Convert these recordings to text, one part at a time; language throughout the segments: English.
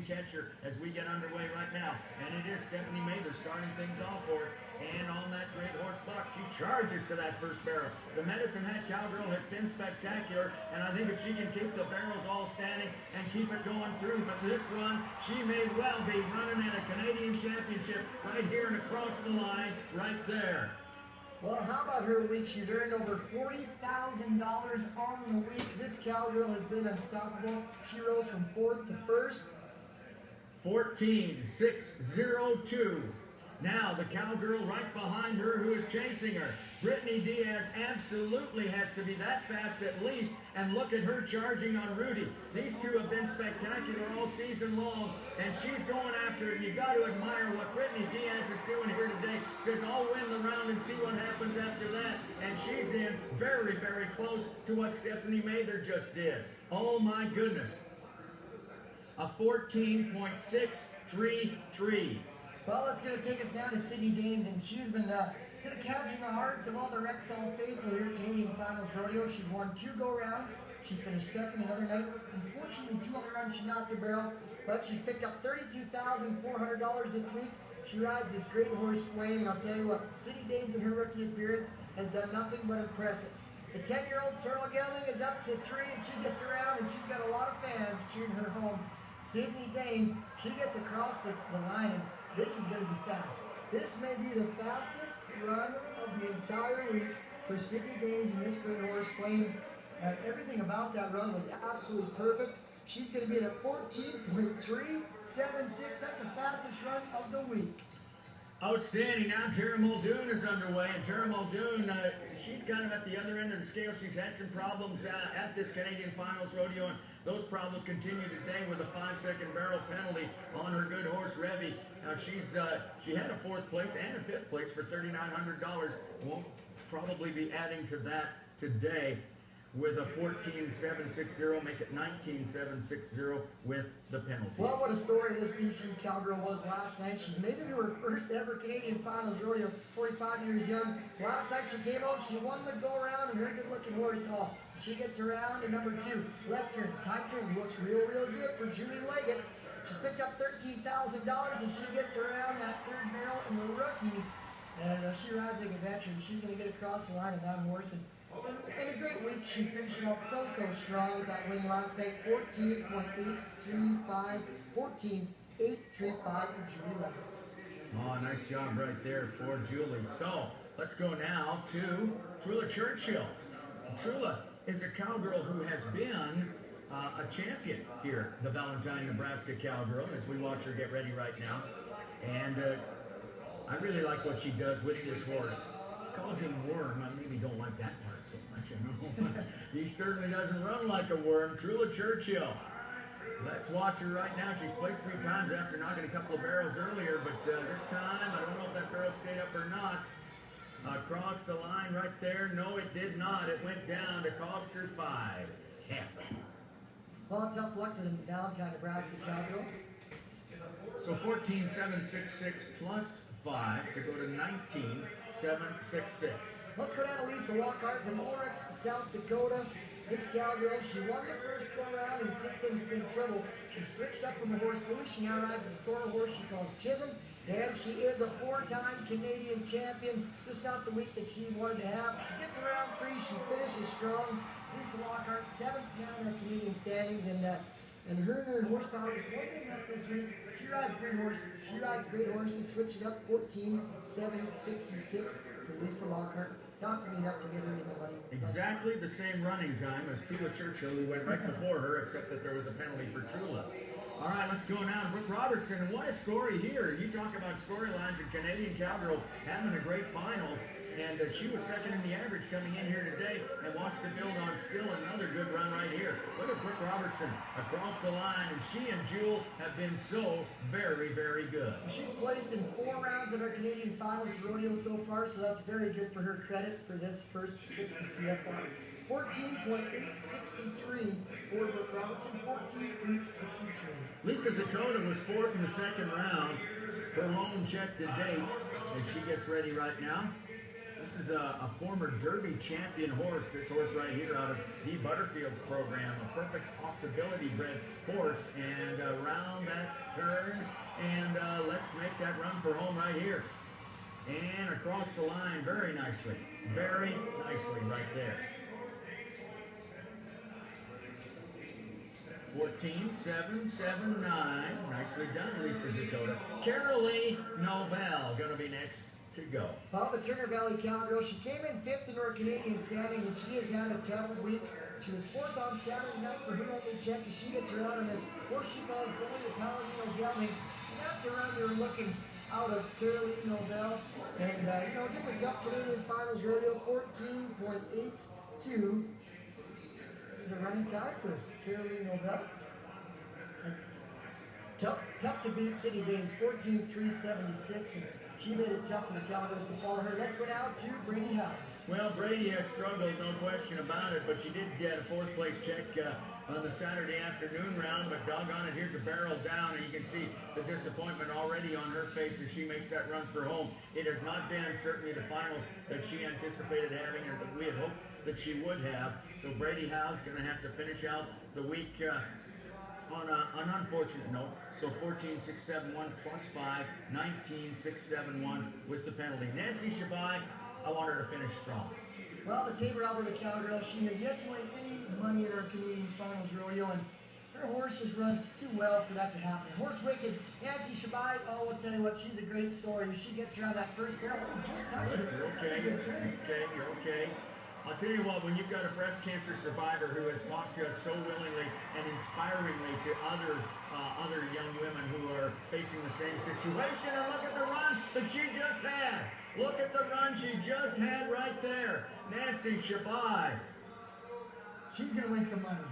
and catcher as we get underway right now. And it is Stephanie Mather starting things off for it. And on that great horse buck, she charges to that first barrel. The Medicine Hat Cowgirl has been spectacular, and I think if she can keep the barrels all standing and keep it going through, but this run, she may well be running at a Canadian Championship right here and across the line right there. Well, how about her week? She's earned over $40,000 on the week. This Cowgirl has been unstoppable. She rose from 4th to 1st. 14,602. Now the Cowgirl right behind her who is chasing her. Brittany Diaz absolutely has to be that fast at least, and look at her charging on Rudy. These two have been spectacular all season long, and she's going after it. You got to admire what Brittany Diaz is doing here today. Says, I'll win the round and see what happens after that, and she's in very, very close to what Stephanie Mather just did. Oh my goodness. A 14.633. Well, it's going to take us now to Sydney Gaines, and she's been going to capture the hearts of all the Rexall faithful here at Canadian Finals Rodeo. She's won 2 go-rounds. She finished 2nd another night. Unfortunately, 2 other runs she knocked the barrel, but she's picked up $32,400 this week. She rides this great horse, Flame, and I'll tell you what, Sydney Gaines in her rookie appearance has done nothing but impress us. The 10-year-old Sorrel Gelding is up to 3, and she gets around, and she's got a lot of fans cheering her home. Sydney Gaines, she gets across the line, and this is going to be fast. This may be the fastest run of the entire week for Sydney Gaines and this great horse, Flame. Everything about that run was absolutely perfect. She's going to be at a 14.376. That's the fastest run of the week. Outstanding. Now Tara Muldoon is underway, and Tara Muldoon, she's kind of at the other end of the scale. She's had some problems at this Canadian Finals Rodeo, and those problems continue today with a 5-second barrel penalty on her good horse, Revy. Now she had a 4th place and a 5th place for $3,900. Won't probably be adding to that today with a 14.760, make it 19.760 with the penalty. Well, what a story this BC Cowgirl was last night. She's made it to her first ever Canadian Finals Rodeo, 45 years young. Last night she came out, she won the go-around, and her good-looking horse, she gets around in number 2. Left turn, tight turn, looks real good for Julie Leggett. She's picked up $13,000, and she gets around that 3rd barrel in the rookie. And she rides like a veteran. She's going to get across the line in that horse. And a great week. She finished up so strong with that win last night. 14.835. 14.835 for Julie Leggett. Oh, nice job right there for Julie. So, let's go now to Trula Churchill. Trula is a cowgirl who has been a champion here, the Valentine, Nebraska Cowgirl, as we watch her get ready right now. And I really like what she does with this horse. Calls him Worm. I maybe don't like that part so much, I know. He certainly doesn't run like a worm. Trula Churchill. Let's watch her right now. She's placed 3 times after knocking a couple of barrels earlier, but this time, I don't know if that barrel stayed up or not. Across the line right there. No, it did not. It went down to cost her 5. Well, tough luck for the Valentine, Nebraska Cowgirl. So 14.766 plus 5 to go to 19.766. Let's go down to Lisa Lockhart from Oryx, South Dakota. This cowgirl, she won the first go-round, and since then it's been trouble. She switched up from the horse Louis. She now rides the sorrel horse she calls Chisholm, and she is a 4-time Canadian champion. Just not the week that she wanted to have. She gets around 3. She finishes strong. Lisa Lockhart, 7th now in the Canadian standings, and her horsepower just wasn't enough this week. She rides great horses. She rides great horses. Switch it up, 14.766 for Lisa Lockhart. Not going to be enough to get her in the money. Exactly the same running time as Trula Churchill, who went right before her, except that there was a penalty for Trula. All right, let's go now to Brooke Robertson. And what a story here. You talk about storylines in Canadian Cowgirl having a great finals. And she was 2nd in the average coming in here today and wants to build on still another good run right here. Look at Brooke Robertson across the line, and she and Jewel have been so very good. She's placed in 4 rounds of our Canadian Finals Rodeo so far, so that's very good for her credit for this first trip to CFR. 14.863 for Brooke Robertson, 14.863. Lisa Zakota was 4th in the 2nd round. Her home check to date as she gets ready right now. This is a former Derby champion horse. This horse right here out of Dee Butterfield's program. A perfect possibility bred horse. And around that turn, and let's make that run for home right here. And across the line very nicely right there. 14-7-7-9. Nicely done, Lisa Zakota. Carolee Novell going to be next to go. Well, the Turner Valley Cowgirl, she came in 5th in our Canadian standings, and she has had a tough week. She was 4th on Saturday night for her only check, and she gets her out on this horseshoe balls going to Palomino Gelding. And that's around you're looking out of Carolee Novell. And, you know, just a tough Canadian finals rodeo, 14.82 is a running time for Carolee Novell. Tough to beat City Danes, 14-3-76, and she made it tough for the Cowgirls to follow her. Let's go now to Brady House. Well, Brady has struggled, no question about it, but she did get a 4th place check on the Saturday afternoon round, but doggone it, here's a barrel down, and you can see the disappointment already on her face as she makes that run for home. It has not been certainly the finals that she anticipated having, or that we had hoped that she would have. So Brady Howe's going to have to finish out the week on an unfortunate note. So 14-6-7-1 plus 5, 19-6-7-1 with the penalty. Nancy Shabai, I want her to finish strong. Well, the Tabor Alberta Cowgirl, she has yet to win any money at our Canadian Finals rodeo, and her horse just runs too well for that to happen. Horse Wicked, Nancy Shabai, oh, I'll tell you what, she's a great story. She gets around that first barrel, just touches it. You're okay, you're okay. I'll tell you what, when you've got a breast cancer survivor who has talked to us so willingly and inspiringly to other young women who are facing the same situation, and look at the run that she just had. Look at the run she just had right there. Nancy Shabai. She's going to win some money.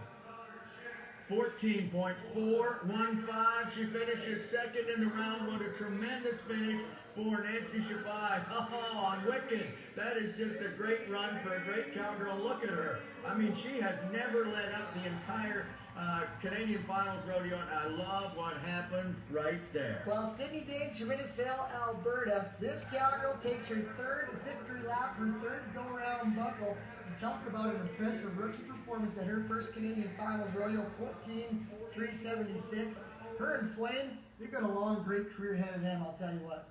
14.415. She finishes 2nd in the round. What a tremendous finish for Nancy Shabai. Oh, on Wicked. That is just a great run for a great cowgirl. Look at her. I mean, she has never let up the entire Canadian Finals rodeo, and I love what happened right there. Well, Sydney Danes, Shermannesville, Alberta. This cowgirl takes her 3rd victory lap, her 3rd go-around buckle. And talk about an impressive rookie performance at her first Canadian Finals rodeo, 14-3-76. Her and Flame, they've got a long, great career ahead of them, I'll tell you what.